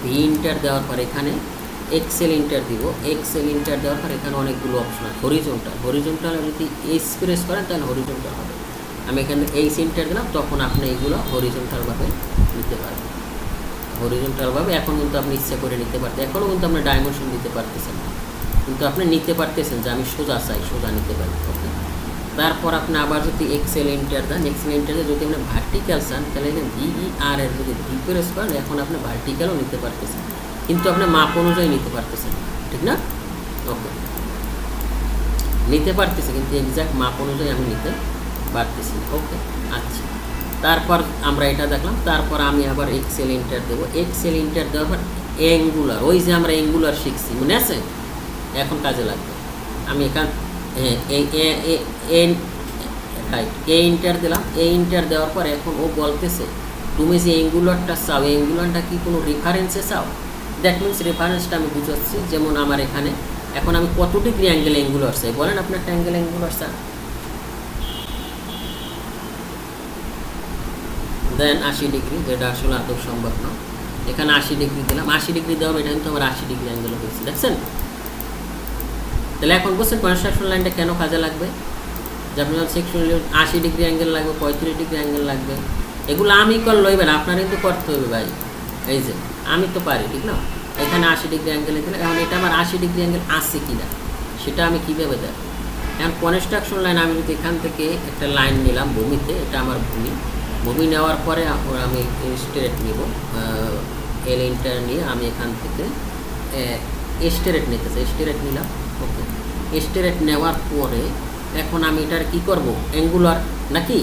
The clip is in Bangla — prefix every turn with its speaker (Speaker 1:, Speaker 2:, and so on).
Speaker 1: ভি ইন্টার দেওয়ার পর এখানে এক্সেল ইন্টার দিব। এক্সেল ইন্টার দেওয়ার পর এখানে অনেকগুলো অপশন আছে। হরিজন্টাল যদি এস প্রেস করেন তাহলে হরিজন্টাল হবে। আমি এখানে এইচ ইন্টার দিলাম, তখন আপনি এইগুলো হরিজন্টালভাবে নিতে পারবেন। হরিজন্টালভাবে এখন কিন্তু আপনি ইচ্ছা করে নিতে পারতেন। এখনও কিন্তু আপনি ডাইমেনশন দিতে পারতেছেন না, কিন্তু আপনি নিতে পারতেছেন যে আমি সোজা চাই, সোজা নিতে পারি। ওকে, তারপর আপনি আবার যদি এক্সেল এন্টার দেন, এক্সেল এন্টারে যদি আপনি ভার্টিক্যাল চান তাহলে ভিইআর এর যদি ভি প্রেস করেন এখন আপনি ভার্টিক্যালও নিতে পারতেছেন, কিন্তু আপনি মাপ অনুযায়ী নিতে পারতেছেন, ঠিক না? ওকে, নিতে পারতেছে কিন্তু এক্সাক্ট মাপ অনুযায়ী আমি নিতে পারতেছি। ওকে, আচ্ছা, তারপর আমরা এটা দেখলাম। তারপর আমি আবার এক্সেল এন্টার দেবো। এক্সেল এন্টার দেওয়ার পর অ্যাঙ্গুলার, ওই যে আমরা অ্যাঙ্গুলার শিখছি, মনে আছে? এখন কাজে লাগবে। আমি এখান রাইট এ ইন্টার দিলাম। এ ইন্টার দেওয়ার পর এখন ও বলতেছে তুমি যে অ্যাঙ্গুলারটা চাও, অ্যাঙ্গুলারটা কি কোনো রেফারেন্সে চাও? দ্যাট মিনস রেফারেন্সটা আমি বুঝাচ্ছি। যেমন আমার এখানে এখন আমি কত ডিগ্রি অ্যাঙ্গুলার চাই বলেন, আপনি একটা অ্যাঙ্গুলার চান, দেন 80 ডিগ্রি, যেটা আসলে আদৌ সম্ভব না। এখানে 80 ডিগ্রি দিলাম। 80 ডিগ্রি দেওয়া এটা কিন্তু আমার 80 ডিগ্রি অ্যাঙ্গেল হয়েছে, দেখছেন? তাহলে এখন বলছেন কনস্ট্রাকশন লাইনটা কেন কাজে লাগবে? যে আপনি সেকশন 80 ডিগ্রি অ্যাঙ্গেল লাগবে, 35 ডিগ্রি অ্যাঙ্গেল লাগবে, এগুলো আমি লইবেন, আপনার কিন্তু করতে হবে ভাই। এই যে আমি তো পারি, ঠিক না? এখানে 80 ডিগ্রি অ্যাঙ্গেলে দিলে এখন এটা আমার 80 ডিগ্রি অ্যাঙ্গেল আছে কি না সেটা আমি কীভাবে দেখব? এখন কনস্ট্রাকশন লাইন আমি যদি এখান থেকে একটা লাইন নিলাম ভূমিতে, এটা আমার ভূমি নেওয়ার পরে আমি স্ট্রেট নিব, এল ইন্টার নিয়ে আমি এখান থেকে স্ট্রেট নিতে চাই, স্ট্রেট নিলাম। ওকে, স্ট্রেট নেওয়ার পরে এখন আমি এটার কি করব, অ্যাঙ্গুলার নাকি